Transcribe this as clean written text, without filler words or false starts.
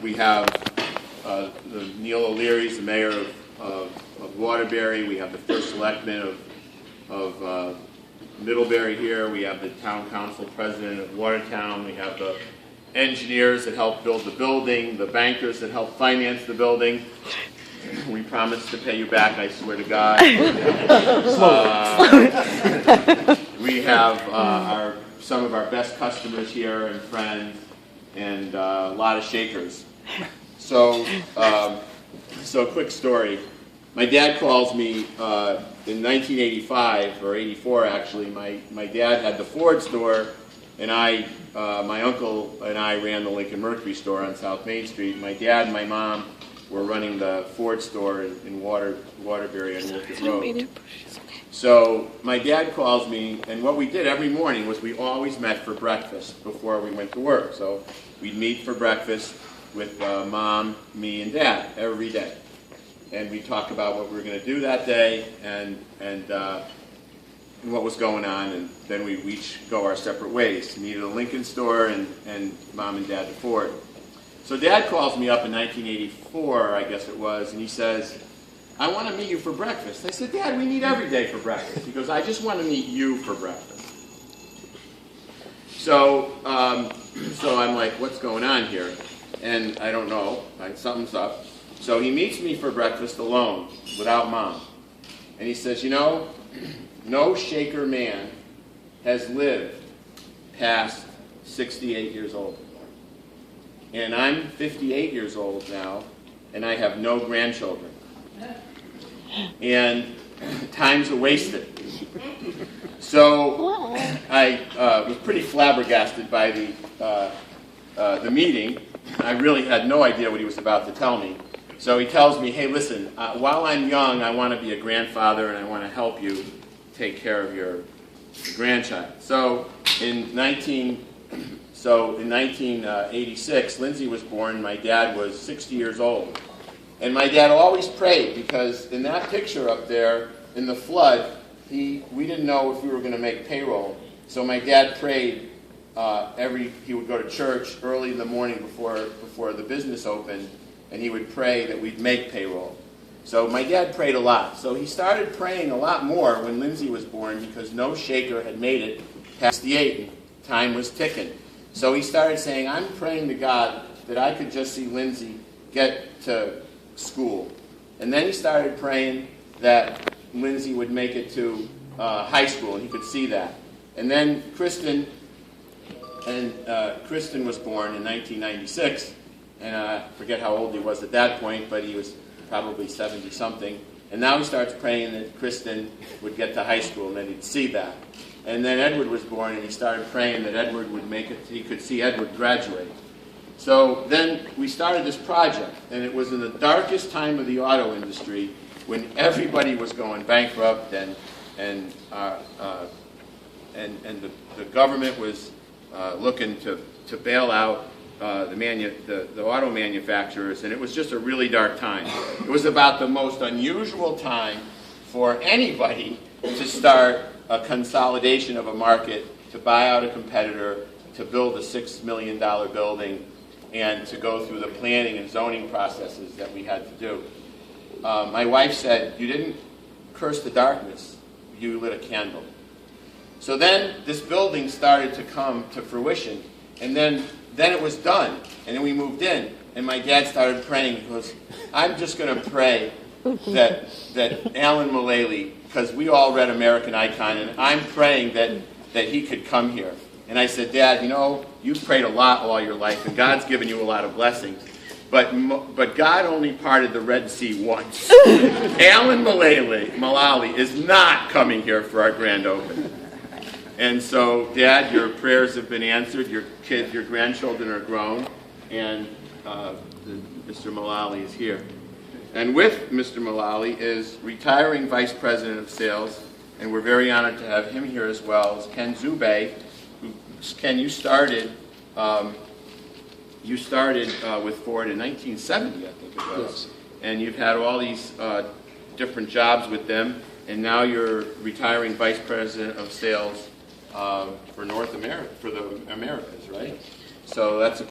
We have the Neil O'Leary's the mayor of Waterbury. We have the first selectman of Middlebury here. We have the town council president of Watertown. We have the engineers that helped build the building, the bankers that helped finance the building. We promise to pay you back, I swear to God. We have some of our best customers here and friends, and a lot of shakers. So quick story. My dad calls me in 1985, or 84 actually. My dad had the Ford store, and my uncle and I ran the Lincoln Mercury store on South Main Street. My dad and my mom were running the Ford store in Waterbury on Wilkett Road. So my dad calls me, and what we did every morning was we always met for breakfast before we went to work. So we'd meet for breakfast with Mom, me, and Dad every day. And we'd talk about what we were going to do that day and what was going on, and then we'd each go our separate ways. Me to the Lincoln store and Mom and Dad to Ford. So Dad calls me up in 1984, I guess it was, and he says, I want to meet you for breakfast. I said, Dad, we meet every day for breakfast. He goes, I just want to meet you for breakfast. So I'm like, what's going on here? And I don't know, something's up. So he meets me for breakfast alone, without Mom. And he says, you know, no Shaker man has lived past 68 years old. And I'm 58 years old now, and I have no grandchildren. And time's a wasted. So I was pretty flabbergasted by the meeting. I really had no idea what he was about to tell me. So he tells me, hey, listen, while I'm young, I want to be a grandfather, and I want to help you take care of your grandchild. So in 1986, Lindsay was born. My dad was 60 years old. And my dad always prayed, because in that picture up there, in the flood, we didn't know if we were going to make payroll. So my dad prayed he would go to church early in the morning before the business opened, and he would pray that we'd make payroll. So my dad prayed a lot. So he started praying a lot more when Lindsay was born, because no Shaker had made it past 68, and time was ticking. So he started saying, I'm praying to God that I could just see Lindsay get to school. And then he started praying that Lindsay would make it to high school, and he could see that. And then Kristen was born in 1996, and I forget how old he was at that point, but he was probably 70-something. And now he starts praying that Kristen would get to high school, and then he'd see that. And then Edward was born, and he started praying that Edward would make it, he could see Edward graduate. So then we started this project, and it was in the darkest time of the auto industry, when everybody was going bankrupt, and the government was looking to bail out the auto manufacturers, and it was just a really dark time. It was about the most unusual time for anybody to start a consolidation of a market, to buy out a competitor, to build a $6 million building, and to go through the planning and zoning processes that we had to do. My wife said, you didn't curse the darkness, you lit a candle. So then this building started to come to fruition, and then it was done, and then we moved in, and my dad started praying. He goes, I'm just going to pray that Alan Mulally, because we all read American Icon, and I'm praying that he could come here. And I said, Dad, you know, you've prayed a lot all your life, and God's given you a lot of blessings. But God only parted the Red Sea once. Alan Mulally is not coming here for our grand opening. And so, Dad, your prayers have been answered. Your grandchildren are grown, and Mr. Mulally is here. And with Mr. Mulally is retiring Vice President of Sales, and we're very honored to have him here as well, is Ken Zube. Ken, you started with Ford in 1970, I think it was. Yes. And you've had all these different jobs with them, and now you're retiring Vice President of Sales for North America, for the Americas, right? So that's a